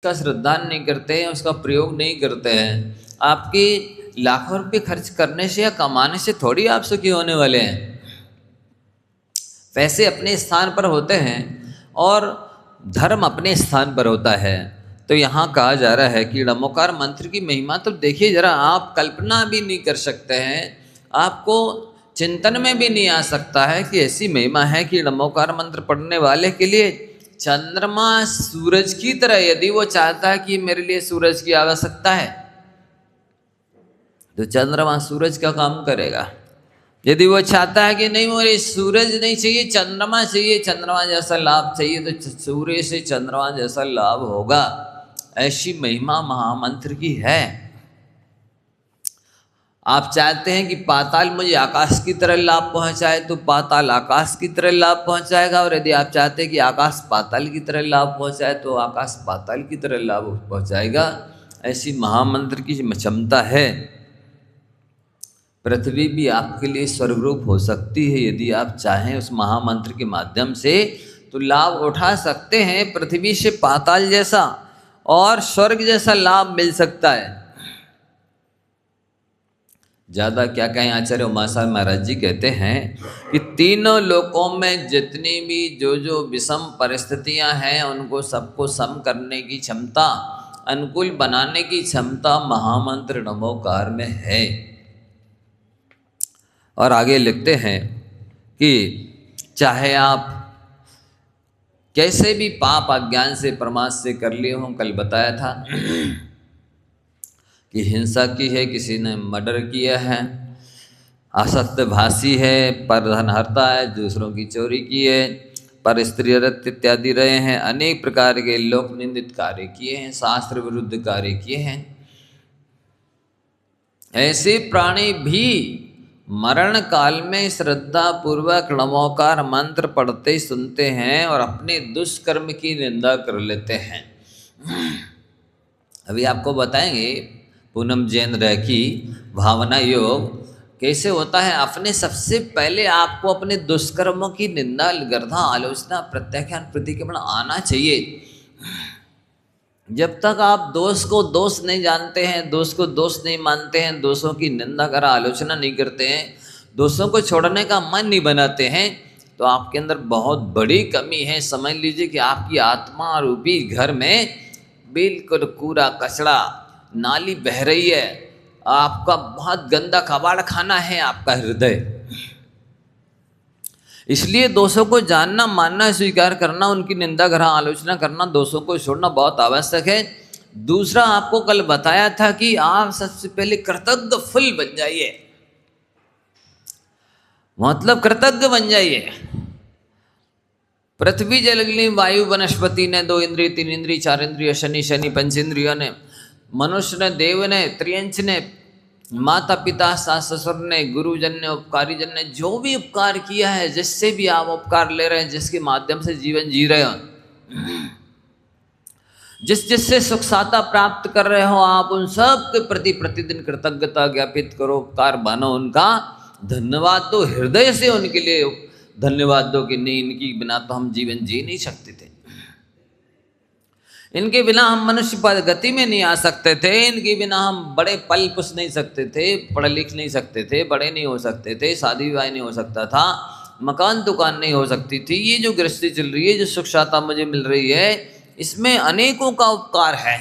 का श्रद्धान नहीं करते हैं, उसका प्रयोग नहीं करते हैं। आपके लाखों रुपए खर्च करने से या कमाने से थोड़ी आप सुखी होने वाले हैं। पैसे अपने स्थान पर होते हैं और धर्म अपने स्थान पर होता है। तो यहाँ कहा जा रहा है कि नमोकार मंत्र की महिमा तो देखिए जरा, आप कल्पना भी नहीं कर सकते हैं, आपको चिंतन में भी नहीं आ सकता है कि ऐसी महिमा है कि नमोकार मंत्र पढ़ने वाले के लिए चंद्रमा सूरज की तरह, यदि वो चाहता है कि मेरे लिए सूरज की आवश्यकता है तो चंद्रमा सूरज का काम करेगा। यदि वो चाहता है कि नहीं मुझे सूरज नहीं चाहिए, चंद्रमा चाहिए, चंद्रमा जैसा लाभ चाहिए, तो सूर्य से चंद्रमा जैसा लाभ होगा। ऐसी महिमा महामंत्र की है। आप चाहते हैं कि पाताल मुझे आकाश की तरह लाभ पहुंचाए तो पाताल आकाश की तरह लाभ पहुंचाएगा, और यदि आप चाहते हैं कि आकाश पाताल की तरह लाभ पहुंचाए तो आकाश पाताल की तरह लाभ पहुंचाएगा। ऐसी महामंत्र की क्षमता है। पृथ्वी भी आपके लिए स्वर्गरूप हो सकती है, यदि आप चाहें उस महामंत्र के माध्यम से तो लाभ उठा सकते हैं। पृथ्वी से पाताल जैसा और स्वर्ग जैसा लाभ मिल सकता है। ज़्यादा क्या कहें, आचार्य उमाशंकर महाराज जी कहते हैं कि तीनों लोकों में जितनी भी जो विषम परिस्थितियां हैं उनको सबको सम करने की क्षमता, अनुकूल बनाने की क्षमता महामंत्र नमोकार में है। और आगे लिखते हैं कि चाहे आप कैसे भी पाप अज्ञान से प्रमाद से कर लिए हों, कल बताया था कि हिंसा की है, किसी ने मर्डर किया है, असत्य भाषी है, पर धनहर्ता है, दूसरों की चोरी की है, पर स्त्रीरत इत्यादि रहे हैं, अनेक प्रकार के लोक निंदित कार्य किए हैं, शास्त्र विरुद्ध कार्य किए हैं। ऐसे प्राणी भी मरण काल में श्रद्धा पूर्वक नमोकार मंत्र पढ़ते सुनते हैं और अपने दुष्कर्म की निंदा कर लेते हैं। अभी आपको बताएंगे पूनम जैन रह की भावना योग कैसे होता है। अपने सबसे पहले आपको अपने दुष्कर्मों की निंदा, गर्धा, आलोचना, प्रत्याख्यान, प्रतिक्रमण आना चाहिए। जब तक आप दोष को दोष नहीं जानते हैं, दोष को दोष नहीं मानते हैं, दोषों की निंदा कर आलोचना नहीं करते हैं, दोषों को छोड़ने का मन नहीं बनाते हैं, तो आपके अंदर बहुत बड़ी कमी है। समझ लीजिए कि आपकी आत्मा रूपी घर में बिल्कुल कूड़ा कचड़ा नाली बह रही है। आपका बहुत गंदा कबाड़ खाना है आपका हृदय। इसलिए दोषों को जानना, मानना, स्वीकार करना, उनकी निंदा ग्रह आलोचना करना, दोषों को छोड़ना बहुत आवश्यक है। दूसरा, आपको कल बताया था कि आप सबसे पहले कृतज्ञ फुल बन जाइए, मतलब कृतज्ञ बन जाइए। पृथ्वी, जल, अग्नि, वायु, वनस्पति ने 2 इंद्रिय, 3 इंद्रिय, 4 इंद्रिय, शनि 5 इंद्रियों ने, मनुष्य ने, देव ने, त्रियंच ने, माता पिता, सास ससुर ने, गुरुजन ने, उपकारी जन ने जो भी उपकार किया है, जिससे भी आप उपकार ले रहे हैं, जिसके माध्यम से जीवन जी रहे हो, जिससे सुख साता प्राप्त कर रहे हो, आप उन सब के प्रति प्रतिदिन कृतज्ञता ज्ञापित करो, उपकार बनो, उनका धन्यवाद दो, हृदय से उनके लिए धन्यवाद दो कि नहीं, इनकी बिना तो हम जीवन जी नहीं सकते थे, इनके बिना हम मनुष्य पर गति में नहीं आ सकते थे, इनके बिना हम बड़े पल पुस नहीं सकते थे, पढ़ लिख नहीं सकते थे, बड़े नहीं हो सकते थे, शादी विवाह नहीं हो सकता था, मकान दुकान नहीं हो सकती थी। ये जो गृहस्थी चल रही है, जो सुख शांति मुझे मिल रही है, इसमें अनेकों का उपकार है।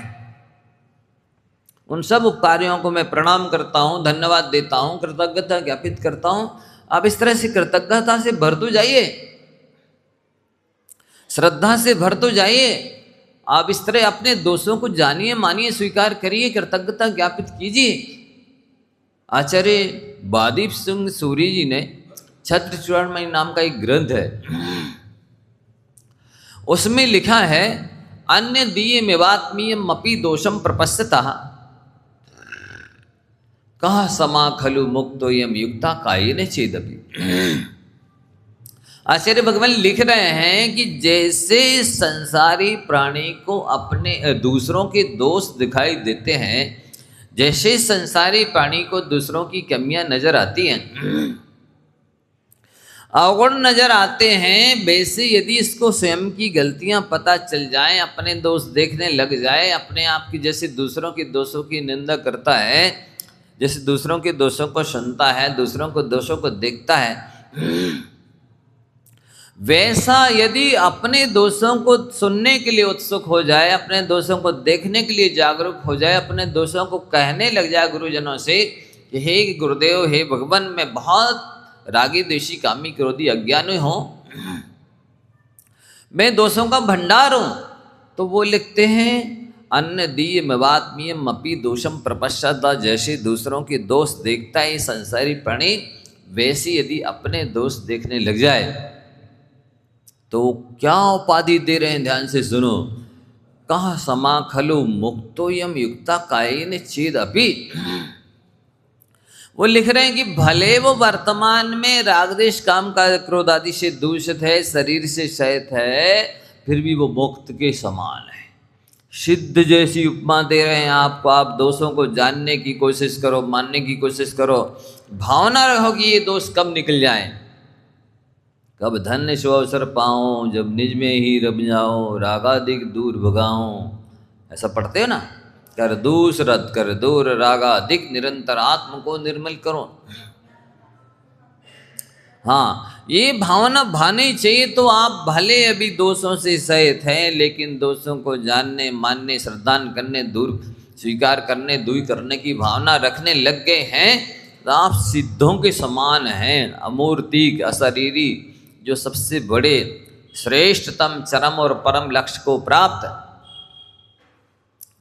उन सब उपकारियों को मैं प्रणाम करता हूँ, धन्यवाद देता हूँ, कृतज्ञता ज्ञापित करता हूँ। आप इस तरह से कृतज्ञता से भर तो जाइए, श्रद्धा से भर तो जाइए। आप इस तरह अपने दोषों को जानिए, मानिए, स्वीकार करिए, कृतज्ञता ज्ञापित कीजिए। आचार्य बादीप सिंह सूरी जी ने छत्र चूड़ामणि नाम का एक ग्रंथ है, उसमें लिखा है, अन्य दिए मेवात्मीयम अपि दोषम प्रपस्यता कहा समा खलु मुक्तो यम युक्ता कायेन चेदपि। आचार्य भगवान लिख रहे हैं कि जैसे संसारी प्राणी को अपने दूसरों के दोष दिखाई देते हैं, जैसे संसारी प्राणी को दूसरों की कमियां नजर आती हैं, अवगुण नजर आते हैं, वैसे यदि इसको स्वयं की गलतियां पता चल जाए, अपने दोष देखने लग जाए, अपने आप की, जैसे दूसरों के दोषों की निंदा करता है, जैसे दूसरों के दोषों को सुनता है, दूसरों को दोषों को देखता है, वैसा यदि अपने दोषों को सुनने के लिए उत्सुक हो जाए, अपने दोषों को देखने के लिए जागरूक हो जाए, अपने दोषों को कहने लग जाए गुरुजनों से कि हे गुरुदेव, हे भगवान, मैं बहुत रागी, द्वेषी, कामी, क्रोधी, अज्ञानी हूं, मैं दोषों का भंडार हूं, तो वो लिखते हैं अन्य दीय मवात्मीयम अपि दोषम प्रपश्चाता, जैसे दूसरों के दोष देखता है संसारी प्राणी, वैसे यदि अपने दोष देखने लग जाए तो क्या उपाधि दे रहे हैं, ध्यान से सुनो। कहा समा खलु मुक्तोयम युक्ता कायेन चेद अपि, वो लिख रहे हैं कि भले वो वर्तमान में रागदेश काम का क्रोध आदि से दूषित है, शरीर से सहित है, फिर भी वो मुक्त के समान है। सिद्ध जैसी उपमा दे रहे हैं आपको। आप दोषों को जानने की कोशिश करो, मानने की कोशिश करो, भावना रखो कि ये दोष कब निकल जाए, कब धन्य सो अवसर पाऊँ, जब निज में ही रब जाऊँ, रागादिक दूर भगाऊँ, ऐसा पढ़ते हो ना, कर दूस रद्द कर दूर रागादिक, निरंतर आत्म को निर्मल करो। हाँ, ये भावना भानी चाहिए। तो आप भले अभी दोषों से सहित हैं, लेकिन दोषों को जानने, मानने, श्रद्धान करने, दूर स्वीकार करने, दूर करने की भावना रखने लग गए हैं, तो आप सिद्धों के समान हैं, अमूर्तिक, अशरीरी, जो सबसे बड़े श्रेष्ठतम चरम और परम लक्ष्य को प्राप्त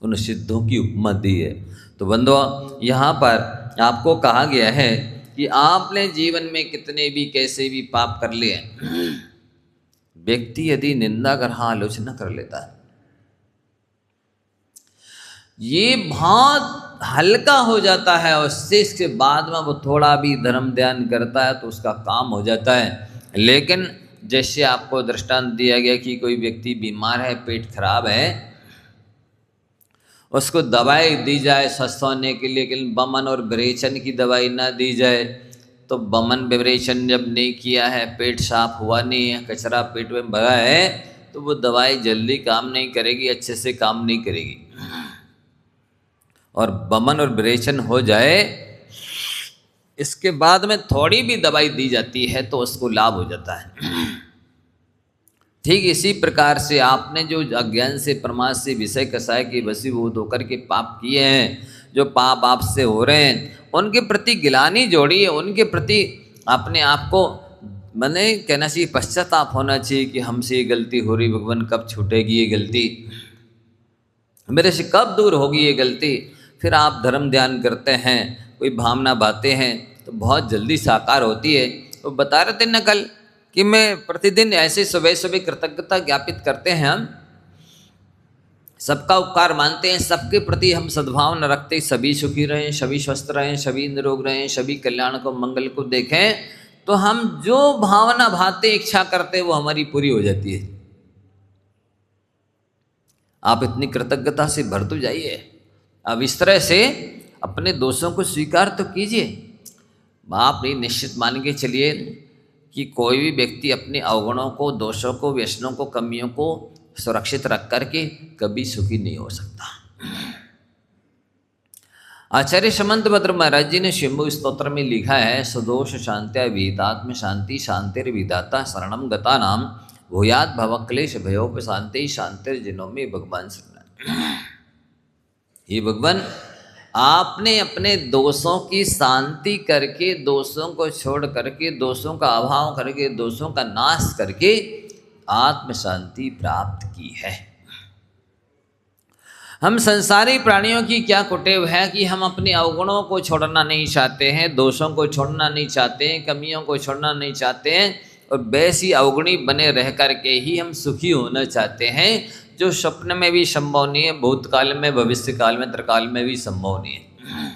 उन सिद्धों की उपमा दी है। तो बंधुओं, यहाँ पर आपको कहा गया है कि आपने जीवन में कितने भी कैसे भी पाप कर लिए, व्यक्ति यदि निंदा कर आलोचना कर लेता है, ये बहुत हल्का हो जाता है, उससे इसके बाद में वो थोड़ा भी धर्म ध्यान करता है तो उसका काम हो जाता है। लेकिन जैसे आपको दृष्टांत दिया गया कि कोई व्यक्ति बीमार है, पेट खराब है, उसको दवाई दी जाए स्वस्थ होने के लिए, लेकिन बमन और विरेचन की दवाई ना दी जाए, तो बमन विरेचन जब नहीं किया है, पेट साफ हुआ नहीं है, कचरा पेट में भरा है, तो वो दवाई जल्दी काम नहीं करेगी, अच्छे से काम नहीं करेगी। और बमन और विरेचन हो जाए, इसके बाद में थोड़ी भी दवाई दी जाती है तो उसको लाभ हो जाता है। ठीक इसी प्रकार से आपने जो अज्ञान से, प्रमाद से, विषय कसाय के वशीभूत होकर के पाप किए हैं, जो पाप आपसे हो रहे हैं, उनके प्रति गिलानी जोड़िए, उनके प्रति अपने आप को मैंने कहना चाहिए, पश्चाताप होना चाहिए कि हमसे ये गलती हो रही, भगवान कब छूटेगी ये गलती, मेरे से कब दूर होगी ये गलती। फिर आप धर्म ध्यान करते हैं, कोई भावना बातें हैं तो बहुत जल्दी साकार होती है। तो बता रहे थे न कल कि मैं प्रतिदिन ऐसे सुबह सुबह कृतज्ञता ज्ञापित करते हैं, हम सबका उपकार मानते हैं, सबके प्रति हम सद्भावना रखते, सभी सुखी रहें, सभी स्वस्थ रहें, सभी निरोग रहें, सभी कल्याण को, मंगल को देखें, तो हम जो भावना भाते इच्छा करते वो हमारी पूरी हो जाती है। आप इतनी कृतज्ञता से भर तो जाइए। अब इस तरह से अपने दोषों को स्वीकार तो कीजिए। आप ये निश्चित मान के चलिए कि कोई भी व्यक्ति अपने अवगुणों को, दोषों को, व्यसनों को, कमियों को सुरक्षित रख करके कभी सुखी नहीं हो सकता। आचार्य समंत भद्र महाराज जी ने शंभु स्तोत्र में लिखा है, सुदोष शांत्या विहितात्म शांति शांतिर विधाता शरणम गता नाम भूयात भवक्लेश भयोपशांति शांतिर जिनों में भगवान शरण। ये भगवान, आपने अपने दोषों की शांति करके, दोषों को छोड़ करके, दोषों का अभाव करके, दोषों का नाश करके आत्म शांति प्राप्त की है। हम संसारी प्राणियों की क्या कुटेव है कि हम अपने अवगुणों को छोड़ना नहीं चाहते हैं, दोषों को छोड़ना नहीं चाहते हैं, कमियों को छोड़ना नहीं चाहते हैं, और वैसी अवगुणी बने रह करके ही हम सुखी होना चाहते हैं, जो स्वप्न में भी संभव नहीं है, भूतकाल में, भविष्य काल में, त्रिकाल में भी संभव नहीं है।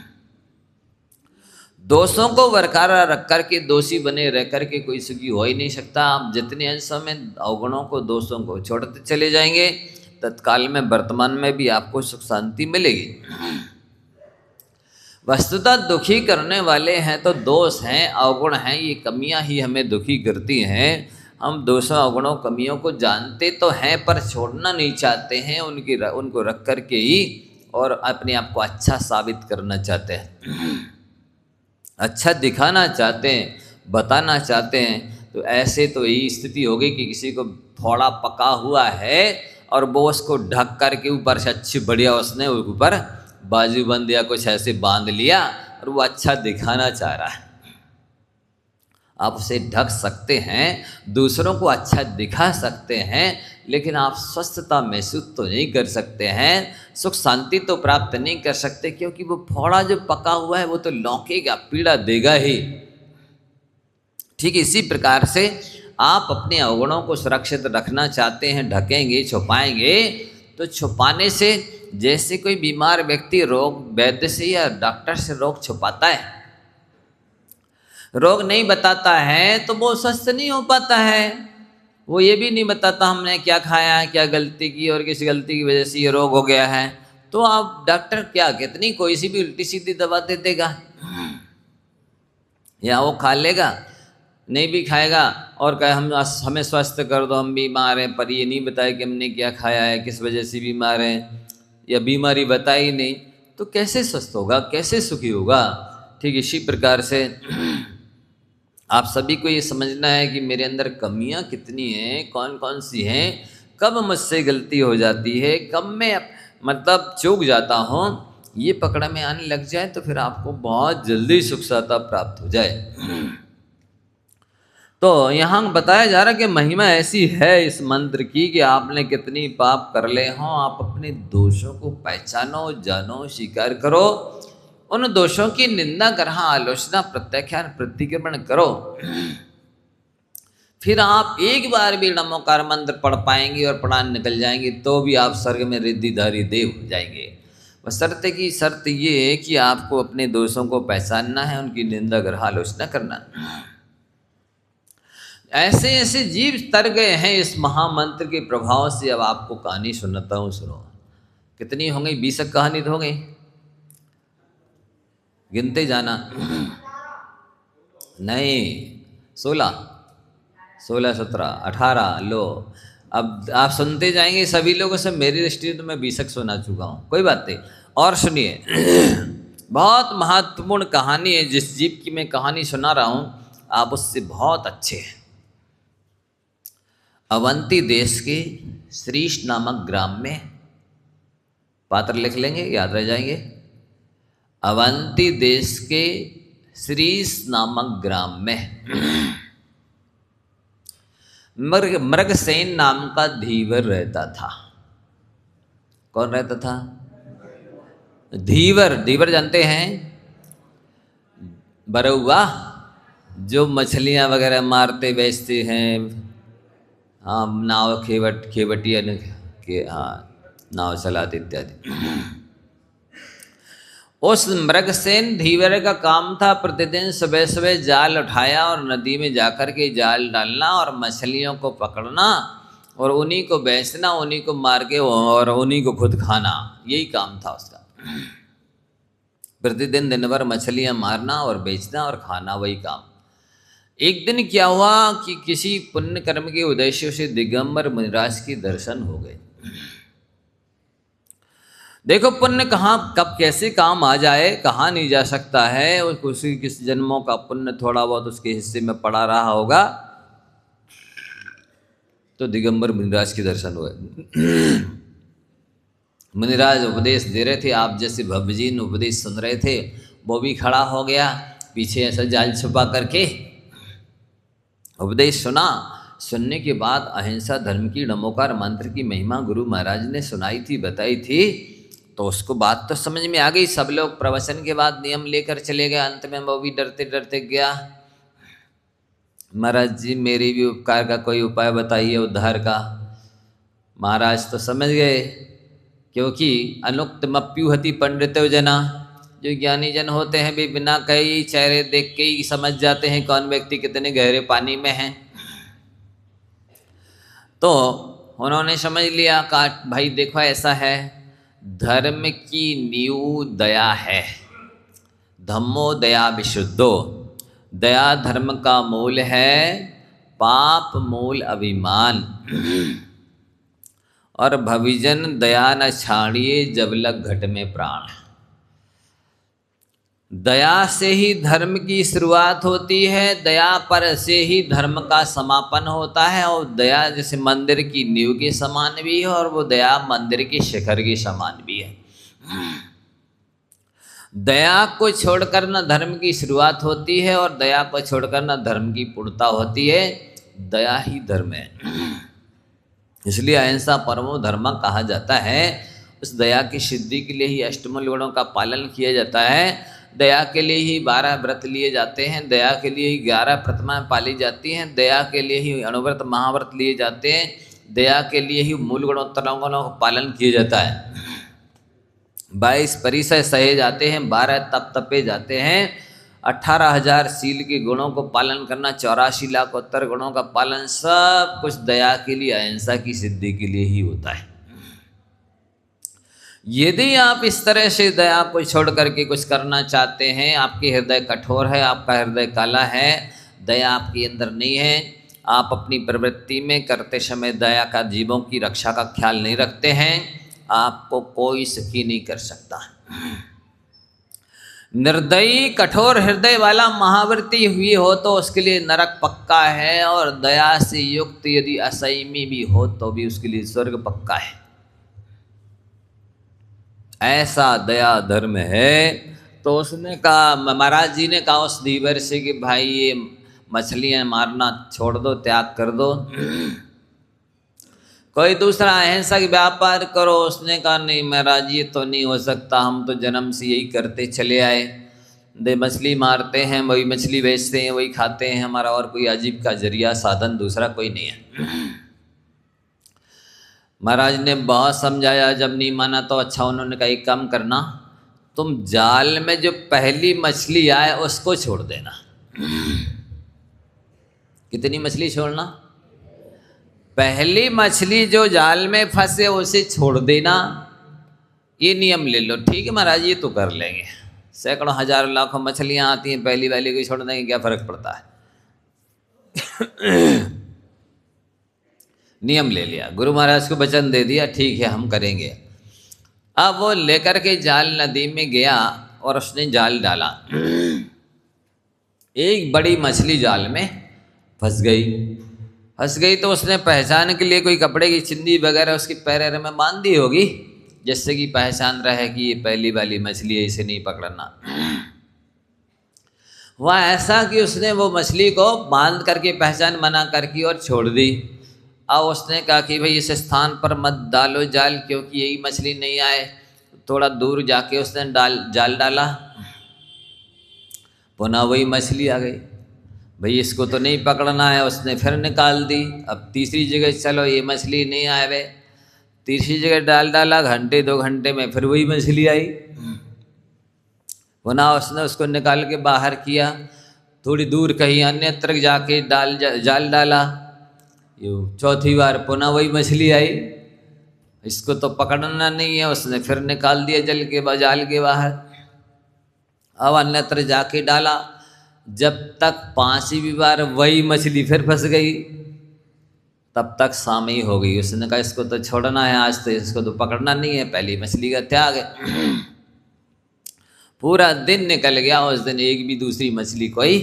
दोषों को बरकरार रख करके, दोषी बने रह करके कोई सुखी हो ही नहीं सकता। आप जितने अंशों में अवगुणों को, दोषों को छोड़ते चले जाएंगे, तत्काल में, वर्तमान में भी आपको सुख शांति मिलेगी। वस्तुतः दुखी करने वाले हैं तो दोष हैं, अवगुण हैं, ये कमियां ही हमें दुखी करती हैं। हम दोषों, अवगुणों, कमियों को जानते तो हैं पर छोड़ना नहीं चाहते हैं, उनको रख कर के ही और अपने आप को अच्छा साबित करना चाहते हैं, अच्छा दिखाना चाहते हैं, बताना चाहते हैं। तो ऐसे तो यही स्थिति होगी कि किसी को थोड़ा पका हुआ है और वो उसको ढक करके ऊपर से अच्छी बढ़िया उसने ऊपर बाजूबंद या कुछ ऐसे बांध लिया और वो अच्छा दिखाना चाह रहा है। आप उसे ढक सकते हैं, दूसरों को अच्छा दिखा सकते हैं, लेकिन आप स्वस्थता महसूस तो नहीं कर सकते हैं, सुख शांति तो प्राप्त नहीं कर सकते, क्योंकि वो फोड़ा जो पका हुआ है वो तो लौकेगा, पीड़ा देगा ही। ठीक इसी प्रकार से आप अपने अवगुणों को सुरक्षित रखना चाहते हैं, ढकेंगे, छुपाएंगे, तो छुपाने से जैसे कोई बीमार व्यक्ति रोग वैद्य से या डॉक्टर से रोग छुपाता है, रोग नहीं बताता है, तो वो स्वस्थ नहीं हो पाता है। वो ये भी नहीं बताता हमने क्या खाया है, क्या गलती की और किस गलती की वजह से ये रोग हो गया है। तो आप डॉक्टर क्या कितनी कोई सी भी उल्टी सीधी दवा दे देगा, या वो खा लेगा, नहीं भी खाएगा और कहे हमें स्वस्थ कर दो, हम बीमार हैं, पर ये नहीं बताया कि हमने क्या खाया है, किस वजह से बीमार हैं, या बीमारी बताई नहीं, तो कैसे स्वस्थ होगा, कैसे सुखी होगा। ठीक इसी प्रकार से आप सभी को ये समझना है कि मेरे अंदर कमियां कितनी हैं, कौन कौन सी हैं, कब मुझसे गलती हो जाती है, कब मैं मतलब चूक जाता हूँ, ये पकड़ में आने लग जाए तो फिर आपको बहुत जल्दी सुख शांति प्राप्त हो जाए। तो यहाँ बताया जा रहा कि महिमा ऐसी है इस मंत्र की कि आपने कितनी पाप कर ले हों, आप अपने दोषों को पहचानो, जानो, स्वीकार करो, उन दोषों की निंदा, ग्रहण, आलोचना, प्रत्याख्यान, प्रतिक्रमण करो। फिर आप एक बार भी नमोकार मंत्र पढ़ पाएंगे और प्राण निकल जाएंगे, तो भी आप स्वर्ग में रिद्धिधारी देव हो जाएंगे। बशर्ते की शर्त ये है कि आपको अपने दोषों को पहचानना है, उनकी निंदा, ग्रहण, आलोचना करना। ऐसे ऐसे जीव तर गए हैं इस महामंत्र के प्रभाव से। अब आपको कहानी सुनाता हूँ, सुनो। कितनी हो गई? 20 कहानी तो हो गई, गिनते जाना। नहीं, 16, 17, 18। लो, अब आप सुनते जाएंगे सभी लोगों से। मेरी दृष्टि तो मैं 20 सुना चुका हूँ, कोई बात नहीं। और सुनिए, बहुत महत्वपूर्ण कहानी है। जिस जीव की मैं कहानी सुना रहा हूँ, आप उससे बहुत अच्छे हैं। अवंती देश के श्रीश नामक ग्राम में, पात्र लिख लेंगे, याद रह जाएंगे। अवंती देश के श्रीश नामक ग्राम में मृगसेन नाम का धीवर रहता था। कौन रहता था? धीवर। धीवर जानते हैं? बरौआ, जो मछलियां वगैरह मारते बेचते हैं। हाँ, नाव खेवटिया के, हाँ, नाव चलाते इत्यादि। उस मृगसेन धीवर का काम था प्रतिदिन सुबह सुबह जाल उठाया और नदी में जाकर के जाल डालना और मछलियों को पकड़ना और उन्हीं को बेचना, उन्हीं को मार के और उन्हीं को खुद खाना। यही काम था उसका। प्रतिदिन दिन भर मछलियां मारना और बेचना और खाना, वही काम। एक दिन क्या हुआ कि किसी पुण्य कर्म के उद्देश्य से दिगंबर मुनिराज के दर्शन हो गए। देखो, पुण्य कहाँ कब कैसे काम आ जाए, कहाँ नहीं जा सकता है। उसी किस जन्मों का पुण्य थोड़ा बहुत उसके हिस्से में पड़ा रहा होगा। तो दिगंबर मुनिराज के दर्शन हुए। मुनिराज उपदेश दे रहे थे, आप जैसे भवजीन उपदेश सुन रहे थे। वो भी खड़ा हो गया पीछे, ऐसा जाल छुपा करके उपदेश सुना। सुनने के बाद अहिंसा धर्म की नमोकार मंत्र की महिमा गुरु महाराज ने सुनाई थी, बताई थी। तो उसको बात तो समझ में आ गई। सब लोग प्रवचन के बाद नियम लेकर चले गए। अंत में वो भी डरते डरते गया, महाराज जी मेरी भी उपकार का कोई उपाय बताइए, उद्धार का। महाराज तो समझ गए, क्योंकि अनुक्तमप्युहति पंडितो जना, जो ज्ञानी जन होते हैं वे बिना कई चेहरे देख के ही समझ जाते हैं कौन व्यक्ति कितने गहरे पानी में है। तो उन्होंने समझ लिया, कहा भाई देखो ऐसा है, धर्म की नींव दया है। धम्मो दया विशुद्धो, दया धर्म का मूल है, पाप मूल अभिमान। और भविजन दया न छाड़िए, जब लग घट में प्राण। दया से ही धर्म की शुरुआत होती है, दया पर से ही धर्म का समापन होता है। और दया जैसे मंदिर की नींव के समान भी है, और वो दया मंदिर के शिखर के समान भी है। दया को छोड़कर न धर्म की शुरुआत होती है, और दया को छोड़कर न धर्म की पूर्णता होती है। दया ही धर्म है। इसलिए अहिंसा परमो धर्म कहा जाता है। उस दया की सिद्धि के लिए ही अष्टमूल गुणों का पालन किया जाता है। दया के लिए ही 12 व्रत लिए जाते हैं, दया के लिए ही 11 प्रतिमाएं पाली जाती हैं, दया के लिए ही अनुव्रत महाव्रत लिए जाते हैं, दया के लिए ही मूल गुणोत्तर गुणों का पालन किया जाता है। 22 परिसय सहे जाते हैं, 12 तप तपे जाते हैं, 18,000 शील के गुणों को पालन करना, 84 लाख उत्तर गुणों का पालन, सब कुछ दया के लिए, अहिंसा की सिद्धि के लिए ही होता है। यदि आप इस तरह से दया को छोड़ करके कुछ करना चाहते हैं, आपके हृदय कठोर है, आपका हृदय काला है, दया आपके अंदर नहीं है, आप अपनी प्रवृत्ति में करते समय दया का, जीवों की रक्षा का ख्याल नहीं रखते हैं, आपको कोई सुखी नहीं कर सकता। निर्दयी कठोर हृदय वाला महाव्रती हुई हो तो उसके लिए नरक पक्का है, और दया से युक्त यदि असंयमी भी हो तो भी उसके लिए स्वर्ग पक्का है। ऐसा दया धर्म है। तो उसने कहा, महाराज जी ने कहा उस धीवर से कि भाई ये मछलियां मारना छोड़ दो, त्याग कर दो, कोई दूसरा अहिंसा की व्यापार करो। उसने कहा नहीं महाराज ये तो नहीं हो सकता, हम तो जन्म से यही करते चले आए, दे मछली मारते हैं, वही मछली बेचते हैं, वही खाते हैं, हमारा और कोई आजीविका जरिया साधन दूसरा कोई नहीं है। महाराज ने बहुत समझाया, जब नहीं माना तो अच्छा उन्होंने कहा एक काम करना, तुम जाल में जो पहली मछली आए उसको छोड़ देना। कितनी मछली छोड़ना? पहली मछली जो जाल में फंसे उसे छोड़ देना, ये नियम ले लो। ठीक है महाराज ये तो कर लेंगे, सैकड़ों हजारों लाखों मछलियां आती हैं, पहली वाली को छोड़ देंगे, क्या फर्क पड़ता है। नियम ले लिया, गुरु महाराज को वचन दे दिया, ठीक है हम करेंगे। अब वो लेकर के जाल नदी में गया और उसने जाल डाला, एक बड़ी मछली जाल में फंस गई तो उसने पहचान के लिए कोई कपड़े की चिंदी वगैरह उसकी पैर में बांध दी होगी, जिससे कि पहचान रहे कि ये पहली वाली मछली है, इसे नहीं पकड़ना। वह ऐसा कि उसने वो मछली को बांध करके पहचान बना करके और छोड़ दी। अब उसने कहा कि भाई इस स्थान पर मत डालो जाल, क्योंकि यही मछली नहीं आए। थोड़ा दूर जाके उसने जाल डाला, पुनः वही मछली आ गई। भाई इसको तो नहीं पकड़ना है, उसने फिर निकाल दी। अब तीसरी जगह चलो ये मछली नहीं आए वे, तीसरी जगह डाला, घंटे 2 घंटे में फिर वही मछली आई। पुनः उसने उसको निकाल के बाहर किया, थोड़ी दूर कहीं अन्यत्र जाके जाल डाला, चौथी बार पुनः वही मछली आई। इसको तो पकड़ना नहीं है, उसने फिर निकाल दिया जाल के बाहर। अब अन्यत्र जाके डाला, जब तक 5वीं बार वही मछली फिर फंस गई, तब तक शामी हो गई। उसने कहा इसको तो छोड़ना है, आज तो इसको तो पकड़ना नहीं है, पहली मछली का त्याग है। पूरा दिन निकल गया, उस दिन एक भी दूसरी मछली कोई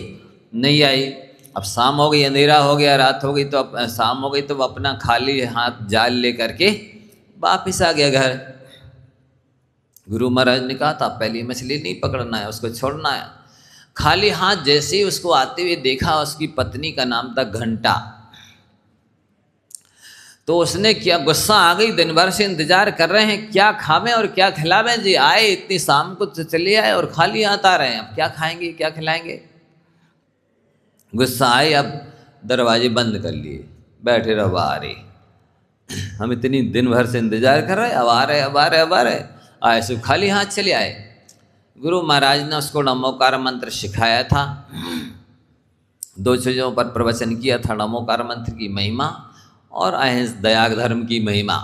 नहीं आई। अब शाम हो गई, अंधेरा हो गया, रात हो गई, तो अब शाम हो गई तो वो अपना खाली हाथ जाल ले करके वापिस आ गया घर। गुरु महाराज ने कहा था पहली मछली नहीं पकड़ना है, उसको छोड़ना है। खाली हाथ जैसे ही उसको आते हुए देखा, उसकी पत्नी का नाम था घंटा। तो उसने क्या, गुस्सा आ गई, दिन भर से इंतजार कर रहे हैं क्या खावें और क्या खिलावें जी, आए इतनी शाम को तो चले आए और खाली हाथ आ रहे हैं, अब क्या खाएंगे क्या खिलाएंगे। गुस्सा आए, अब दरवाजे बंद कर लिए, बैठे रहो बाहर ही, हम इतनी दिन भर से इंतजार कर रहे, अब आ रहे आए, सिर्फ खाली हाथ चले आए। गुरु महाराज ने उसको नमोकार मंत्र सिखाया था, 2 चीज़ों पर प्रवचन किया था, नमोकार मंत्र की महिमा और अहिंसा दया धर्म की महिमा।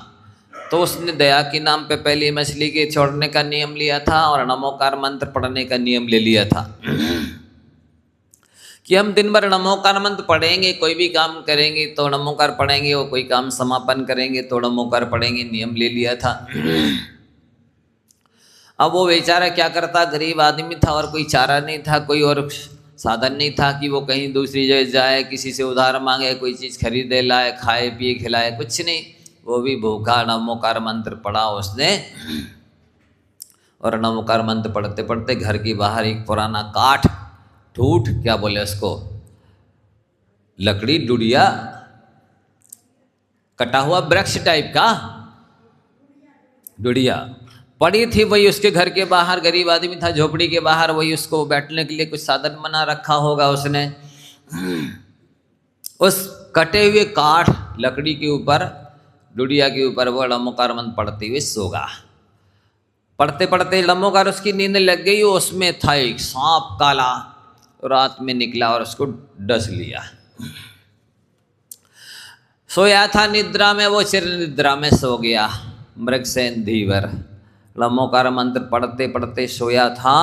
तो उसने दया के नाम पे पहली मछली के छोड़ने का नियम लिया था और नमोकार मंत्र पढ़ने का नियम ले लिया था कि हम दिन भर नमोकार मंत्र पढ़ेंगे, कोई भी काम करेंगे तो नमोकार पढ़ेंगे, और कोई काम समापन करेंगे तो नमोकार पढ़ेंगे, नियम ले लिया था। अब वो बेचारा क्या करता, गरीब आदमी था और कोई चारा नहीं था, कोई और साधन नहीं था कि वो कहीं दूसरी जगह जाए, किसी से उधार मांगे, कोई चीज़ खरीदे लाए, खाए पिए खिलाए, कुछ नहीं। वो भी भूखा नमोकार मंत्र पढ़ा उसने, और नमोकार मंत्र पढ़ते पढ़ते घर के बाहर एक पुराना काठ ठूठ क्या बोले उसको, लकड़ी डुडिया, कटा हुआ वृक्ष टाइप का डुडिया पड़ी थी, वही उसके घर के बाहर, गरीब आदमी था झोपड़ी के बाहर, वही उसको बैठने के लिए कुछ साधन बना रखा होगा उसने। उस कटे हुए काठ लकड़ी के ऊपर, डुडिया के ऊपर वो नमोकार मंत्र पढ़ते हुए सोगा। पढ़ते पढ़ते नमोकार उसकी नींद लग गई, उसमें था एक सांप काला, रात में निकला और उसको डस लिया। सोया था निद्रा में, वो चिर निद्रा में सो गया मृगसेन धीवर। नमोकार मंत्र पढ़ते पढ़ते सोया था।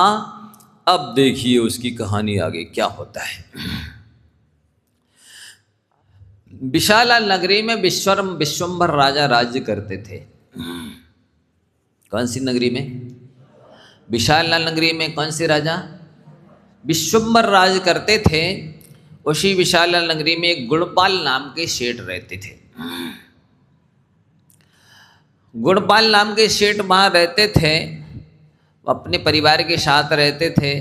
अब देखिए उसकी कहानी आगे क्या होता है। विशाला नगरी में विश्वम्भर राजा राज्य करते थे। कौन सी नगरी में? विशाला नगरी में कौन सी राजा? विश्वम्भर राज करते थे। उसी विशाला नगरी में एक गुणपाल नाम के सेठ रहते थे। गुणपाल नाम के सेठ वहाँ रहते थे, अपने परिवार के साथ रहते थे।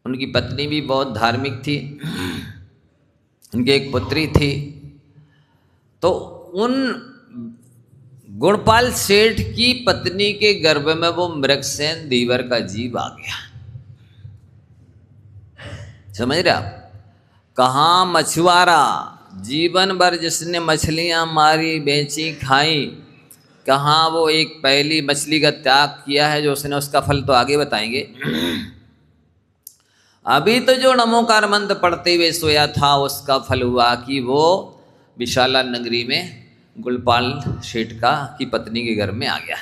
उनकी पत्नी भी बहुत धार्मिक थी, उनकी एक पुत्री थी। तो उन गुणपाल सेठ की पत्नी के गर्भ में वो मृगसेन धीवर का जीव आ गया। समझ रहे आप? कहाँ मछुआरा जीवन भर जिसने मछलियां मारी, बेची, खाई, कहाँ वो एक पहली मछली का त्याग किया है जो उसने, उसका फल तो आगे बताएंगे। अभी तो जो नमोकार मंत्र पढ़ते हुए सोया था उसका फल हुआ कि वो विशाला नगरी में गुणपाल सेठ की पत्नी के घर में आ गया।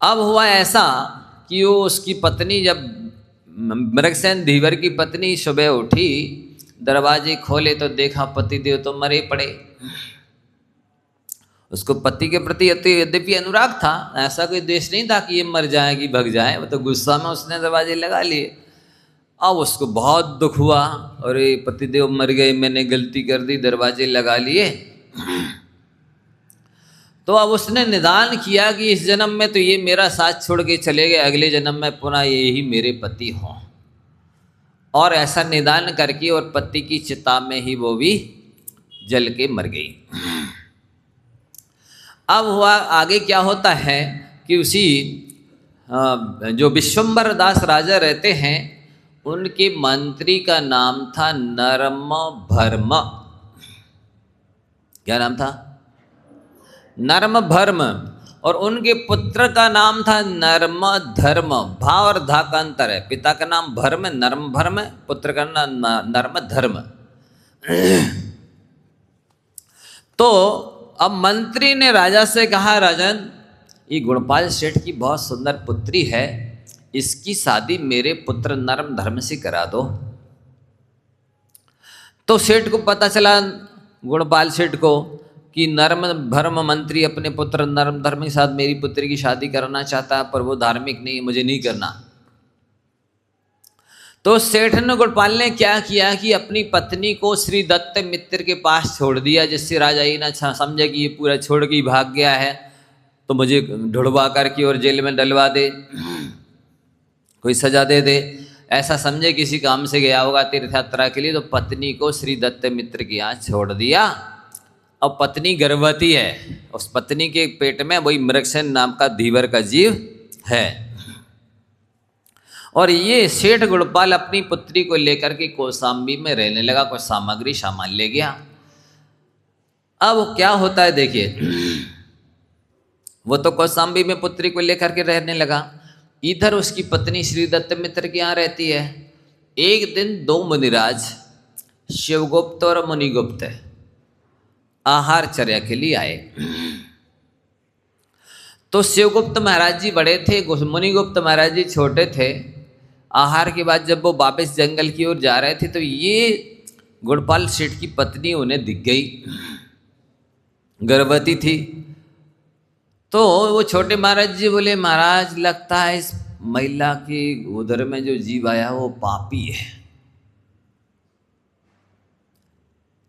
अब हुआ ऐसा कि वो उसकी पत्नी, जब मृगसेन धीवर की पत्नी सुबह उठी, दरवाजे खोले तो देखा पतिदेव तो मरे पड़े। उसको पति के प्रति यद्यपि अनुराग था, ऐसा कोई द्वेष नहीं था कि ये मर जाए कि भग जाए। वो तो गुस्सा में उसने दरवाजे लगा लिए। अब उसको बहुत दुख हुआ, अरे पतिदेव मर गए, मैंने गलती कर दी, दरवाजे लगा लिए। तो अब उसने निदान किया कि इस जन्म में तो ये मेरा साथ छोड़ के चले गए, अगले जन्म में पुनः ये ही मेरे पति हों। और ऐसा निदान करके और पति की चिता में ही वो भी जल के मर गई। अब हुआ आगे क्या होता है कि उसी जो विश्वम्भर दास राजा रहते हैं, उनके मंत्री का नाम था नर्मभर्म। क्या नाम था? नर्मभर्म। और उनके पुत्र का नाम था नर्मधर्म। भा और धा का अंतर है। पिता का नाम भर्म, नर्मभर्म, पुत्र का नाम नर्मधर्म। तो अब मंत्री ने राजा से कहा, राजन ये गुणपाल सेठ की बहुत सुंदर पुत्री है, इसकी शादी मेरे पुत्र नर्मधर्म से करा दो। तो सेठ को पता चला, गुणपाल सेठ को, कि नर्मधर्म मंत्री अपने पुत्र नर्मधर्म के साथ मेरी पुत्री की शादी करना चाहता है, पर वो धार्मिक नहीं, मुझे नहीं करना। तो सेठ ने, गुणपाल ने क्या किया कि अपनी पत्नी को श्री दत्त मित्र के पास छोड़ दिया, जिससे राजा ये ना समझे कि ये पूरा छोड़ के भाग गया है तो मुझे ढुड़वा करके और जेल में डलवा दे, कोई सजा दे दे, ऐसा समझे किसी काम से गया होगा तीर्थ यात्रा के लिए। तो पत्नी को श्री दत्त मित्र के यहाँ छोड़ दिया। अब पत्नी गर्भवती है, उस पत्नी के पेट में वही मृगसेन नाम का धीवर का जीव है। और ये सेठ गुणपाल अपनी पुत्री को लेकर के कौशाम्बी में रहने लगा, कुछ सामग्री सामान ले गया। अब क्या होता है देखिए, वो तो कौशाम्बी में पुत्री को लेकर के रहने लगा, इधर उसकी पत्नी श्री दत्त मित्र के यहाँ रहती है। एक दिन दो मुनिराज शिवगुप्त और मुनिगुप्त आहार चर्या के लिए आए। तो शिवगुप्त महाराज जी बड़े थे, मुनिगुप्त महाराज जी छोटे थे। आहार के बाद जब वो वापस जंगल की ओर जा रहे थे तो ये गुणपाल सेठ की पत्नी उन्हें दिख गई, गर्भवती थी। तो वो छोटे महाराज जी बोले, महाराज लगता है इस महिला की उदर में जो जीव आया वो पापी है।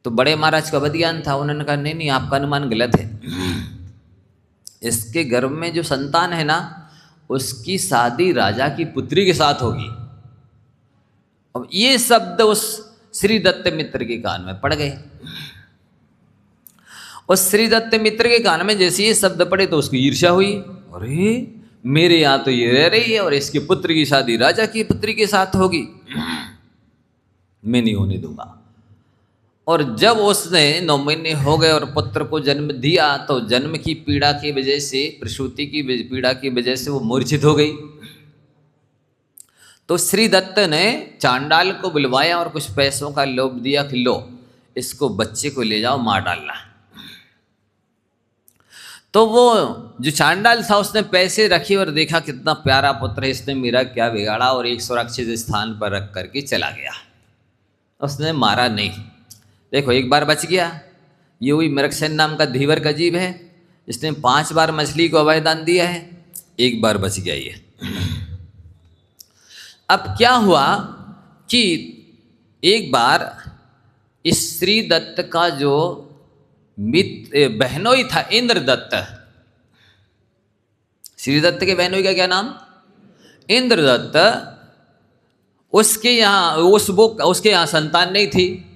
तो बड़े महाराज का बदियान था, उन्होंने कहा नहीं नहीं, आपका अनुमान गलत है। इसके गर्भ में जो संतान है ना, उसकी शादी राजा की पुत्री के साथ होगी। अब ये शब्द उस श्री दत्त मित्र के कान में पड़ गए। उस श्री दत्त मित्र के कान में जैसे ये शब्द पड़े तो उसकी ईर्ष्या हुई। अरे मेरे यहाँ तो ये रह रही है और इसके पुत्र की शादी राजा की पुत्री के साथ होगी, मैं नहीं होने दूंगा। और जब उसने 9 महीने हो गए और पुत्र को जन्म दिया तो जन्म की पीड़ा की वजह से, प्रसूति की पीड़ा की वजह से वो मूर्छित हो गई। तो श्री दत्त ने चांडाल को बुलवाया और कुछ पैसों का लोभ दिया कि लो इसको बच्चे को ले जाओ मार डालना। तो वो जो चांडाल था उसने पैसे रखे और देखा कितना प्यारा पुत्र है, इसने मेरा क्या बिगाड़ा, और एक सुरक्षित स्थान पर रख करके चला गया। उसने मारा नहीं। देखो एक बार बच गया। ये हुई मृगसेन नाम का धीवर का जीव है, इसने 5 बार मछली को अभयदान दिया है, एक बार बच गया ये। अब क्या हुआ कि एक बार इस श्री दत्त का जो मित्र बहनोई था, इंद्रदत्त, श्री दत्त के बहनोई का क्या नाम, इंद्रदत्त, उसके यहाँ उसके यहाँ संतान नहीं थी।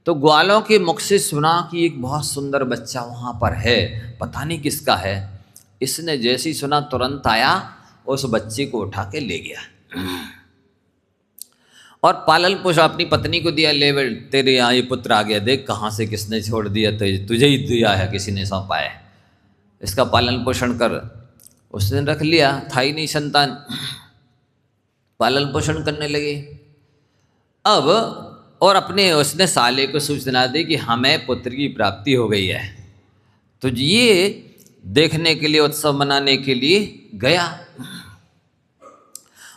तो ग्वालों के मुख से सुना कि एक बहुत सुंदर बच्चा वहाँ पर है, पता नहीं किसका है। इसने जैसे ही सुना तुरंत आया, उस बच्चे को उठा के ले गया और पालन पोषण अपनी पत्नी को दिया। ले तेरे यहाँ ये पुत्र आ गया, देख कहाँ से किसने छोड़ दिया, तो तुझे ही दिया है, किसी ने सौंपा है, इसका पालन पोषण कर। उसने रख लिया, था ही नहीं संतान, पालन पोषण करने लगे। अब और अपने उसने साले को सूचना दी कि हमें पुत्र की प्राप्ति हो गई है। तो ये देखने के लिए, उत्सव मनाने के लिए गया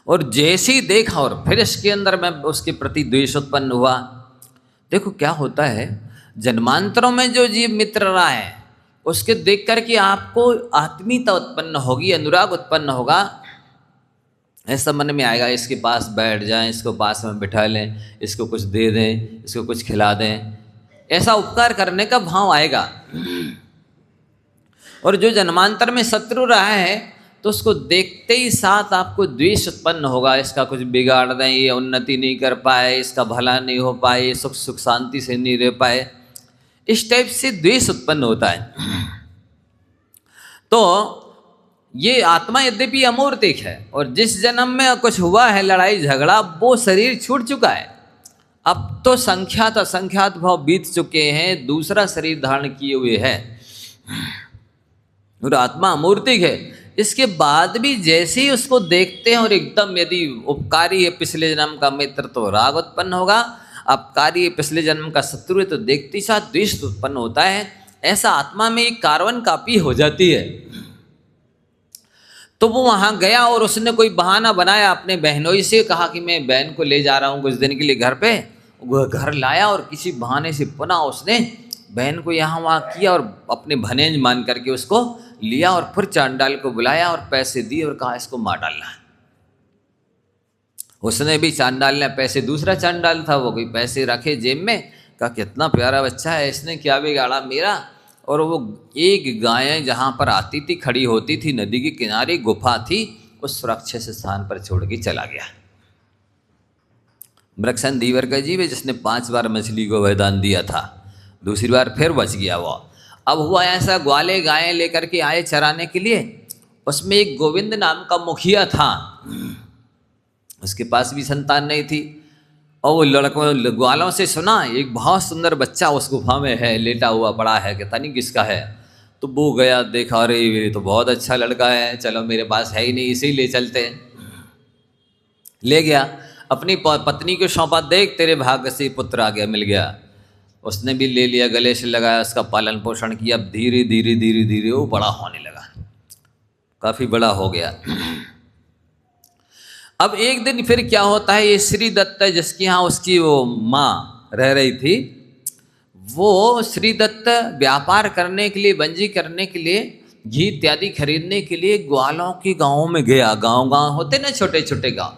और जैसे ही देखा और फिर इसके अंदर में उसके प्रति द्वेष उत्पन्न हुआ। देखो क्या होता है, जन्मांतरों में जो जीव मित्र रहा है उसके देख करके आपको आत्मीयता उत्पन्न होगी, अनुराग उत्पन्न होगा। ऐसा मन में आएगा इसके पास बैठ जाएं, इसको पास में बिठा लें, इसको कुछ दे दें, इसको कुछ खिला दें, ऐसा उपकार करने का भाव आएगा। और जो जन्मांतर में शत्रु रहा है तो उसको देखते ही साथ आपको द्वेष उत्पन्न होगा, इसका कुछ बिगाड़ दें, ये उन्नति नहीं कर पाए, इसका भला नहीं हो पाए, ये सुख शांति से नहीं रह पाए, इस टाइप से द्वेष उत्पन्न होता है। तो ये आत्मा यद्यपि अमूर्तिक है और जिस जन्म में कुछ हुआ है लड़ाई झगड़ा, वो शरीर छूट चुका है। अब तो संख्यात असंख्यात भाव बीत चुके हैं, दूसरा शरीर धारण किए हुए है और आत्मा अमूर्तिक है। इसके बाद भी जैसे ही उसको देखते हैं और एकदम यदि उपकारी है पिछले जन्म का मित्र तो राग उत्पन्न होगा, अपकारी है पिछले जन्म का शत्रु है तो देखते ही साथ द्वेष उत्पन्न होता है। ऐसा आत्मा में एक कार्बन कापी हो जाती है। तो वो वहाँ गया और उसने कोई बहाना बनाया, अपने बहनोई से कहा कि मैं बहन को ले जा रहा हूँ कुछ दिन के लिए घर पे। वो घर लाया और किसी बहाने से पुनः उसने बहन को यहाँ वहाँ किया और अपने भनेज मान करके उसको लिया और फिर चांडाल को बुलाया और पैसे दिए और कहा इसको मार डालना। उसने भी, चांडाल ने पैसे, दूसरा चांडाल था वो, कोई पैसे रखे जेब में, कहा कितना प्यारा बच्चा है, इसने क्या बिगाड़ा मेरा। और वो एक गाय जहाँ पर आती थी, खड़ी होती थी, नदी के किनारे गुफा थी, उस सुरक्षित स्थान पर छोड़ के चला गया। मृगसेन धीवर का जीव है जिसने 5 बार मछली को वरदान दिया था, दूसरी बार फिर बच गया वो। अब हुआ ऐसा, ग्वाले गायें लेकर के आए चराने के लिए, उसमें एक गोविंद नाम का मुखिया था, उसके पास भी संतान नहीं थी। और वो लड़कों ग्वालों से सुना एक बहुत सुंदर बच्चा उस गुफा में है, लेटा हुआ पड़ा है, कहता नहीं किसका है। तो वो गया, देखा, अरे ये तो बहुत अच्छा लड़का है, चलो मेरे पास है ही नहीं, इसे ही ले चलते हैं। ले गया। अपनी पत्नी को सौंपा, देख तेरे भाग्य से पुत्र आ गया, मिल गया। उसने भी ले लिया, गले से लगाया, उसका पालन पोषण किया। अब धीरे धीरे धीरे धीरे वो बड़ा होने लगा, काफ़ी बड़ा हो गया। अब एक दिन फिर क्या होता है, ये श्री दत्त जिसके यहाँ उसकी वो माँ रह रही थी, वो श्री दत्त व्यापार करने के लिए, बंजी करने के लिए, घी इत्यादि खरीदने के लिए ग्वालों के गाँव में गया। गांव गांव होते ना छोटे छोटे गांव,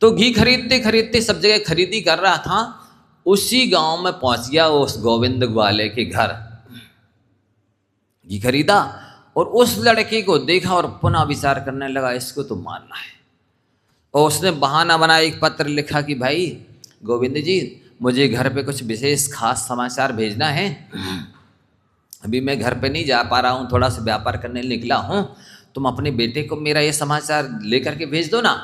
तो घी खरीदते खरीदते सब जगह खरीदी कर रहा था। उसी गांव में पहुंच गया उस गोविंद ग्वाले के घर, घी खरीदा और उस लड़के को देखा और पुनः विचार करने लगा, इसको तो मारना है। और उसने बहाना बनाया, एक पत्र लिखा कि भाई गोविंद जी, मुझे घर पे कुछ विशेष खास समाचार भेजना है, अभी मैं घर पे नहीं जा पा रहा हूँ, थोड़ा सा व्यापार करने निकला हूँ, तुम अपने बेटे को मेरा ये समाचार लेकर के भेज दो ना।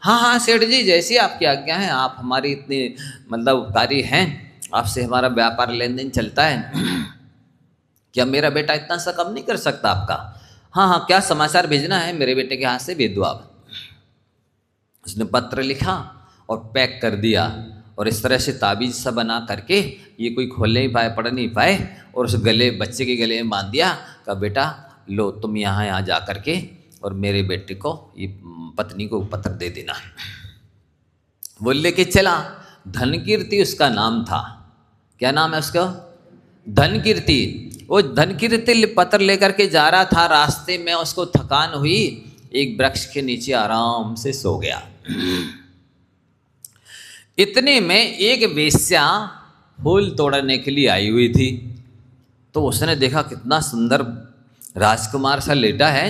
हाँ हाँ सेठ जी, जैसी आपकी आज्ञा है, आप हमारी इतनी मतलब उपकारी हैं, आपसे हमारा व्यापार लेन देन चलता है, क्या मेरा बेटा इतना सा कम नहीं कर सकता आपका? हाँ हाँ, क्या समाचार भेजना है, मेरे बेटे के हाथ से भेज दो आप। उसने पत्र लिखा और पैक कर दिया, और इस तरह से ताबीज सा बना करके ये कोई खोल नहीं पाए, पढ़ नहीं पाए, और उस गले, बच्चे के गले में बांध दिया। कहा बेटा लो, तुम यहाँ जा करके और मेरे बेटे को, ये पत्नी को पत्र दे देना। वो लेके चला। धनकीर्ति उसका नाम था। क्या नाम है उसका? धनकीर्ति। वो धनकीर्ति पत्र लेकर के जा रहा था, रास्ते में उसको थकान हुई, एक वृक्ष के नीचे आराम से सो गया। इतने में एक वेश्या फूल तोड़ने के लिए आई हुई थी, तो उसने देखा कितना सुंदर राजकुमार सा लेटा है,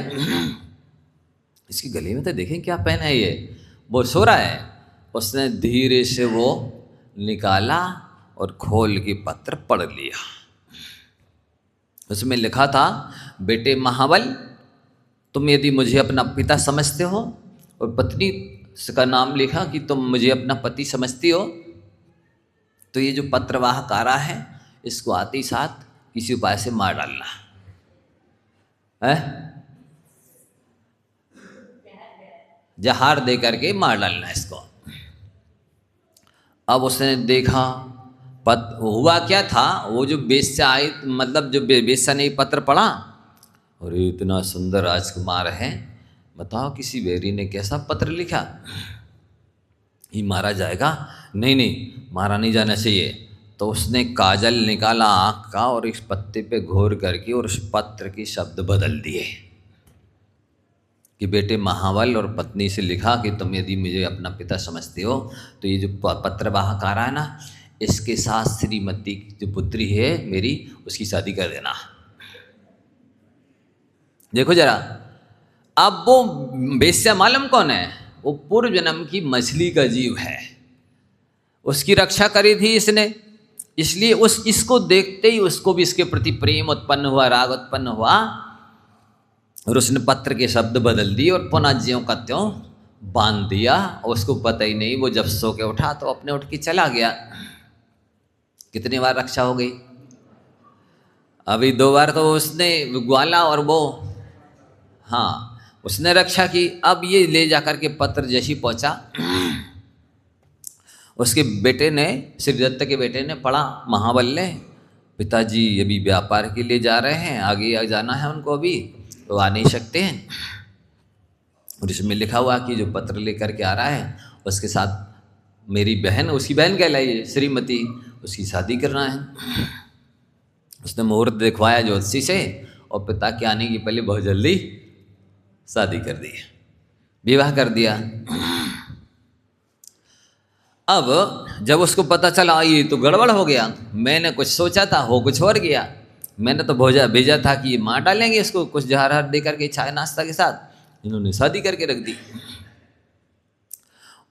इसकी गले में तो देखें क्या पहना है ये, वो सो रहा है। उसने धीरे से वो निकाला और खोल के पत्र पढ़ लिया। उसमें लिखा था, बेटे महाबल, तुम यदि मुझे अपना पिता समझते हो, और पत्नी का नाम लिखा कि तुम मुझे अपना पति समझती हो, तो ये जो पत्रवाहक आ रहा है, इसको आते ही साथ किसी उपाय से मार डालना है, जहार दे करके मार डालना इसको। अब उसने देखा हुआ क्या था, वो जो बेश्या आई, मतलब जो बेश्या ने पत्र पढ़ा, और इतना सुंदर राजकुमार है, बताओ किसी वेरी ने कैसा पत्र लिखा, ये मारा जाएगा? नहीं नहीं, मारा नहीं जाना चाहिए। तो उसने काजल निकाला आँख का और इस पत्ते पे घोर करके और उस पत्र के शब्द बदल दिए कि बेटे महाबल, और पत्नी से लिखा कि तुम यदि मुझे अपना पिता समझते हो, तो ये जो पत्रवाहक आ रहा है ना, इसके साथ श्रीमती जो पुत्री है मेरी, उसकी शादी कर देना। देखो जरा, अब वो वेश्या मालूम कौन है? वो पूर्व जन्म की मछली का जीव है, उसकी रक्षा करी थी इसने, इसलिए इसको देखते ही उसको भी इसके प्रति प्रेम उत्पन्न हुआ, राग उत्पन्न हुआ, और उसने पत्र के शब्द बदल दिए और पुनः ज्यों का त्यों बांध दिया। उसको पता ही नहीं, वो जब सो के उठा तो अपने उठ के चला गया। कितनी बार रक्षा हो गई? अभी 2 बार तो उसने ग्वाला और वो, हाँ उसने रक्षा की। अब ये ले जाकर के पत्र जैसी पहुंचा, उसके बेटे ने, श्रीदत्त के बेटे ने पढ़ा, महाबल ने, पिताजी अभी व्यापार के लिए जा रहे हैं, आगे जाना है उनको, अभी तो आ नहीं सकते हैं। और इसमें लिखा हुआ कि जो पत्र लेकर के आ रहा है, उसके साथ मेरी बहन, उसकी बहन कहलाई श्रीमती, उसकी शादी करना है। उसने मुहूर्त दिखवाया ज्योतिषी से, और पिता के आने की पहले बहुत जल्दी शादी कर दी, विवाह कर दिया। अब जब उसको पता चला ये तो गड़बड़ हो गया, मैंने कुछ सोचा था, हो कुछ और गया, मैंने तो भेजा था कि ये मार डालेंगे इसको कुछ जहर दे करके चाय नाश्ता के साथ, इन्होंने शादी करके रख दी।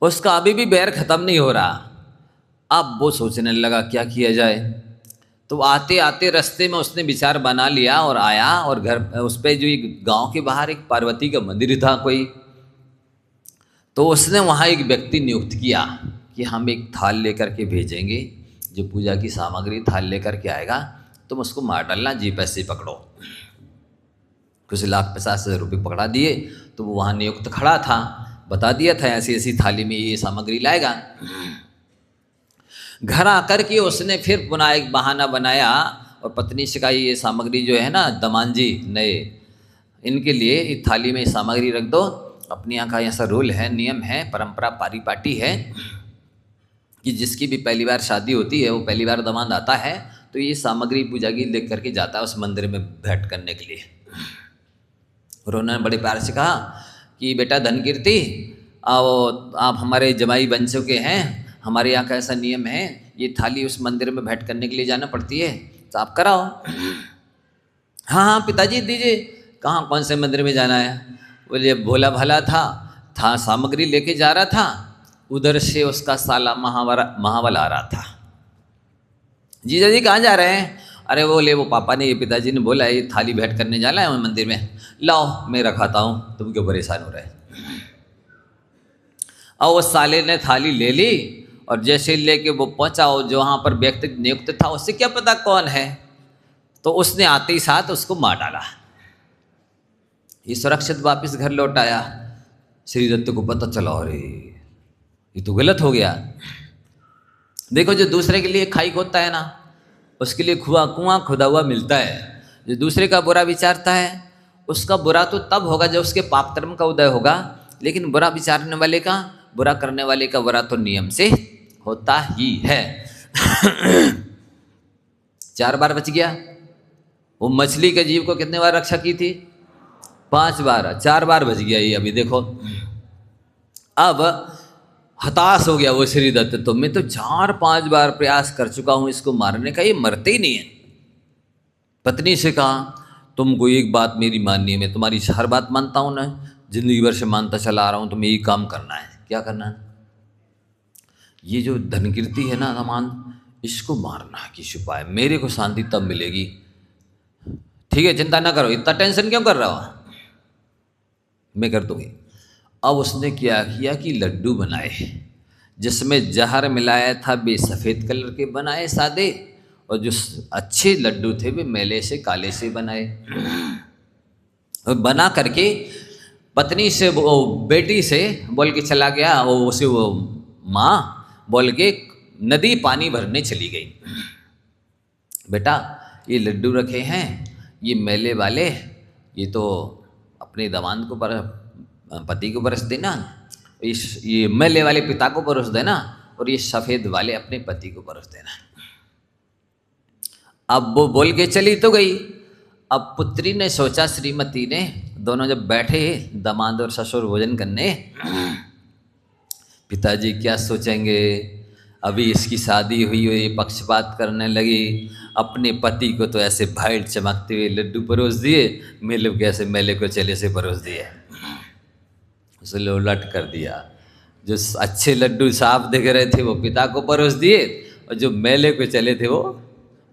उसका अभी भी बैर खत्म नहीं हो रहा। अब वो सोचने लगा क्या किया जाए। तो आते आते रास्ते में उसने विचार बना लिया और आया, और घर उस पर जो एक गांव के बाहर एक पार्वती का मंदिर था कोई, तो उसने वहाँ एक व्यक्ति नियुक्त किया कि हम एक थाल लेकर के भेजेंगे, जो पूजा की सामग्री थाल लेकर के आएगा, तुम उसको मार डालना, जी पैसे पकड़ो। कुछ 1,50,000 रुपये पकड़ा दिए। तो वो वहाँ नियुक्त खड़ा था, बता दिया था ऐसी ऐसी थाली में ये सामग्री लाएगा। घर आकर के उसने फिर पुनः एक बहाना बनाया और पत्नी से कहा ये सामग्री जो है ना दमांजी नए, इनके लिए इस थाली में सामग्री रख दो। अपने यहाँ का ऐसा रूल है, नियम है, परंपरा पारिपाटी है कि जिसकी भी पहली बार शादी होती है, वो पहली बार दामाद आता है तो ये सामग्री पूजा की लेकर करके जाता है उस मंदिर में भेंट करने के लिए। और उन्होंने बड़े प्यार से कहा कि बेटा धनकीर्ति, आओ आप हमारे जमाई बन चुके हैं, हमारे यहाँ का ऐसा नियम है, ये थाली उस मंदिर में भेंट करने के लिए जाना पड़ती है, तो आप कराओ। हाँ हाँ पिताजी दीजिए। कहाँ कौन से मंदिर में जाना है? बोले भोला भाला था सामग्री लेके जा रहा था, उधर से उसका साला महावल आ रहा था। जीजा जी कहाँ जा रहे हैं? अरे बोले वो पापा ने, ये पिताजी ने बोला ये थाली भेंट करने जाना है मंदिर में, लाओ मैं रखाता हूँ, तुम क्यों परेशान हो रहे। और वो साले ने थाली ले ली और जैसे लेके वो पहुंचा, जो वहाँ पर व्यक्ति नियुक्त था उससे क्या पता कौन है, तो उसने आते ही साथ उसको मार डाला। ये सुरक्षित वापस घर लौट आया। श्री दत्त को पता चला, अरे ये तो गलत हो गया। देखो जो दूसरे के लिए खाई खोदता है ना, उसके लिए कुआं खुदा हुआ मिलता है। जो दूसरे का बुरा विचारता है उसका बुरा तो तब होगा जब उसके पाप कर्म का उदय होगा, लेकिन बुरा विचारने वाले का, बुरा करने वाले का बुरा तो नियम से होता ही है। 4 बार बच गया। वो मछली के जीव को कितने बार रक्षा की थी? 5 बार। 4 बार बच गया ये। अभी देखो, अब हताश हो गया वो श्री दत्त, तो मैं तो 4-5 बार प्रयास कर चुका हूं इसको मारने का, ये मरते ही नहीं है। पत्नी से कहा तुमको एक बात मेरी माननी है, मैं तुम्हारी हर बात मानता हूं ना, जिंदगी भर से मानता चला आ रहा हूं, तुम्हें यही काम करना है। क्या करना है? ये जो धनकीर्ति है ना दामाद, इसको मारना है किसी उपाय, मेरे को शांति तब मिलेगी। ठीक है चिंता ना करो, इतना टेंशन क्यों कर रहा हो, मैं कर दूंगी। अब उसने क्या किया कि लड्डू बनाए, जिसमें जहर मिलाया था वे सफ़ेद कलर के बनाए सादे, और जो अच्छे लड्डू थे वे मैले से काले से बनाए। और बना करके पत्नी से, वो बेटी से बोल के चला गया, वो उसे वो माँ बोल के नदी पानी भरने चली गई। बेटा ये लड्डू रखे हैं, ये मेले वाले, ये तो अपने दामाद को पति को परस देना, ये मेले वाले पिता को परोस देना, और ये सफ़ेद वाले अपने पति को परोस देना। अब वो बोल के चली तो गई। अब पुत्री ने सोचा, श्रीमती ने, दोनों जब बैठे दामाद और ससुर भोजन करने, पिताजी क्या सोचेंगे, अभी इसकी शादी हुई हुई पक्षपात करने लगी, अपने पति को तो ऐसे भाइट चमकते हुए लड्डू परोस दिए, मेले को कैसे मेले को चले से परोस दिए, उसे उलट कर दिया। जो अच्छे लड्डू साफ दिख रहे थे वो पिता को परोस दिए, और जो मेले को चले थे वो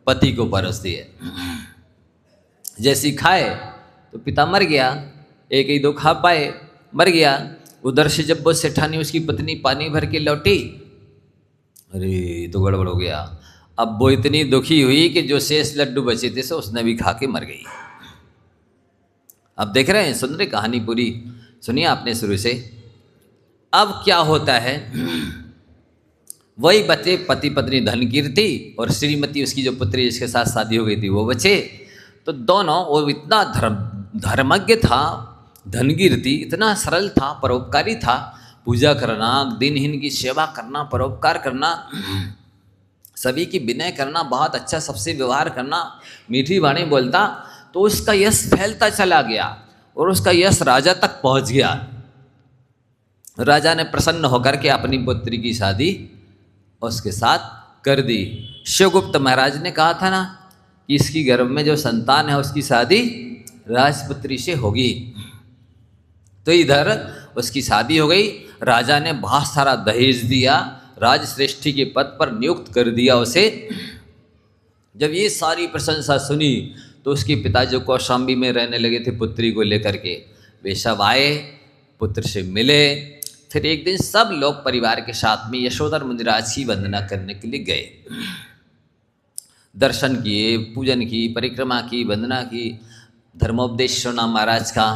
पति को परोस दिए। जैसी खाए तो पिता मर गया, एक ही 2 खा पाए, मर गया। उधर से जब वो सेठानी उसकी पत्नी पानी भर के लौटी, अरे तो गड़बड़ हो गया। अब वो इतनी दुखी हुई कि जो शेष लड्डू बचे थे सो उसने भी खा के मर गई। अब देख रहे हैं, सुन रहे कहानी पूरी सुनिए आपने शुरू से। अब क्या होता है, वही बचे पति पत्नी धनकीर्ति और श्रीमती उसकी जो पुत्री जिसके साथ शादी हो गई थी वो बचे। तो दोनों, वो इतना धर्मज्ञ था धनकीर्ति, इतना सरल था, परोपकारी था, पूजा करना, दिनहीन की सेवा करना, परोपकार करना, सभी की विनय करना, बहुत अच्छा सबसे व्यवहार करना, मीठी वाणी बोलता, तो उसका यश फैलता चला गया और उसका यश राजा तक पहुंच गया। राजा ने प्रसन्न होकर के अपनी पुत्री की शादी उसके साथ कर दी। शिवगुप्त महाराज ने कहा था ना कि इसकी गर्भ में जो संतान है उसकी शादी राजपुत्री से होगी। तो इधर उसकी शादी हो गई, राजा ने बहुत सारा दहेज दिया, राजश्रेष्ठी के पद पर नियुक्त कर दिया उसे। जब ये सारी प्रशंसा सुनी तो उसके पिता जो कौशाम्बी में रहने लगे थे पुत्री को लेकर के, वे सब आए, पुत्र से मिले। फिर एक दिन सब लोग परिवार के साथ में यशोधर मुनिराज की वंदना करने के लिए गए। दर्शन किए, पूजन की, परिक्रमा की, वंदना की, धर्मोपदेश सुना महाराज का,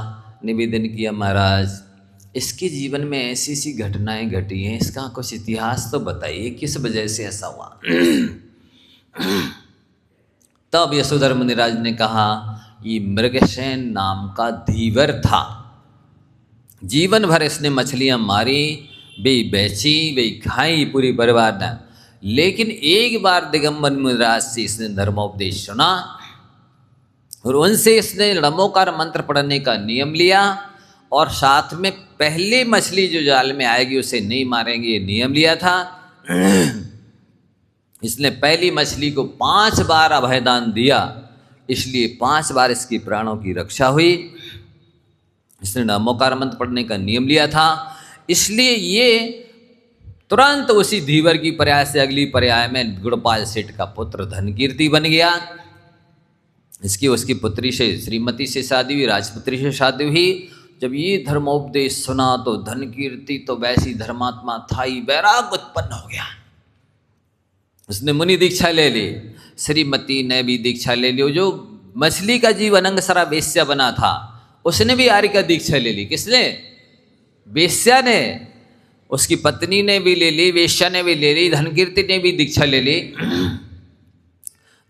निवेदन किया महाराज इसके जीवन में ऐसी सी घटनाएं घटी हैं, इसका कुछ इतिहास तो बताइए, किस वजह से ऐसा हुआ। तब यशोधर मुनिराज ने कहा, ये मृगसेन नाम का धीवर था, जीवन भर इसने मछलियां मारी, वे बेची, वे खाई, पूरी बर्बाद न। लेकिन एक बार दिगंबर मुनिराज से इसने धर्मोपदेश सुना और उनसे इसने लमोकार मंत्र पढ़ने का नियम लिया, और साथ में पहले मछली जो जाल में आएगी उसे नहीं मारेंगे, ये नियम लिया था। इसने पहली मछली को 5 बार अभयदान दिया, इसलिए 5 बार इसकी प्राणों की रक्षा हुई। इसने नमोकार मंत्र पढ़ने का नियम लिया था, इसलिए ये तुरंत उसी धीवर की पर्याय से अगली पर्याय में गुड़पाल सेठ का पुत्र धनकीर्ति बन गया। इसकी उसकी पुत्री से, श्रीमती से शादी हुई, राजपुत्री से शादी हुई। जब ये धर्मोपदेश सुना तो धनकीर्ति तो वैसी धर्मात्मा था ही, वैराग उत्पन्न हो गया। उसने मुनि दीक्षा ले ली, श्रीमती ने भी दीक्षा ले ली। जो मछली का जीवन अंग सारा वेश्या बना था, उसने भी आर्य का दीक्षा ले ली। किसने? वेश्या ने। उसकी पत्नी ने भी ले ली, वेश्या ने भी ले ली, धनकीर्ति ने भी दीक्षा ले ली।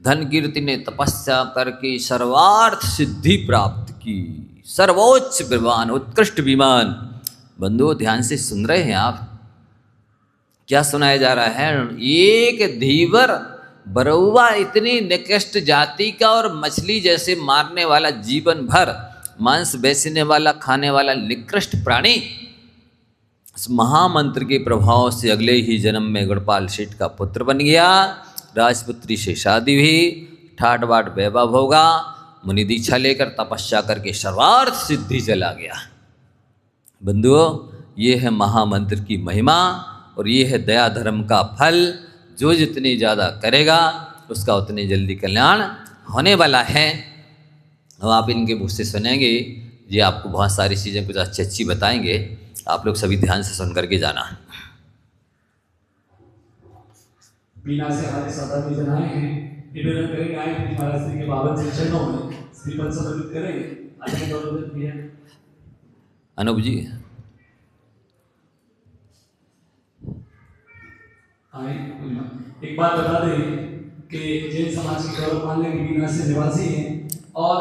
धनकीर्ति ने तपस्या करके सर्वार्थ सिद्धि प्राप्त की, सर्वोच्च विमान, उत्कृष्ट विमान। बंधुओं ध्यान से सुन रहे हैं आप? क्या सुनाया जा रहा है? एक धीवर बरौआ इतनी निकृष्ट जाति का और मछली जैसे मारने वाला, जीवन भर मांस बेचने वाला, खाने वाला निकृष्ट प्राणी, इस महामंत्र के प्रभाव से अगले ही जन्म में गुड़पाल सेठ का पुत्र बन गया। राजपुत्री से शादी हुई, ठाट बाट वैभव होगा, मुनि दीक्षा लेकर तपस्या करके सर्वार्थ सिद्धि चला गया। बंधुओं, ये है महामंत्र की महिमा और ये है दया धर्म का फल। जो जितनी ज़्यादा करेगा उसका उतनी जल्दी कल्याण होने वाला है। अब आप इनके मुख से सुनेंगे, ये आपको बहुत सारी चीज़ें कुछ अच्छी अच्छी बताएंगे। आप लोग सभी ध्यान से सुन करके जाना। बीना से हमारे सौदागर जन आए हैं, निवेदन करेंगे आए कि महाराज श्री के 52 से चरणों में श्रीपद समर्पित करेंगे। आगे दौलत भी है अनूप जी आए। एक बात बता दें कि जैन समाज के गौरव मान्य के बीना से निवासी हैं और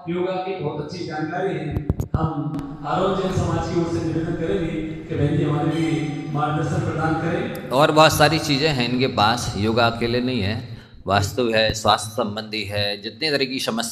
योगा की बहुत अच्छी जानकारी है। हम आरोग्य जैन समाज की ओर से निवेदन करेंगे कि बहन जी हमारे लिए मार्गदर्शन प्रदान करें। और बहुत सारी चीज़ें हैं इनके पास, योगा अकेले नहीं है, वास्तु है, स्वास्थ्य संबंधी है, जितनी तरह की समस्या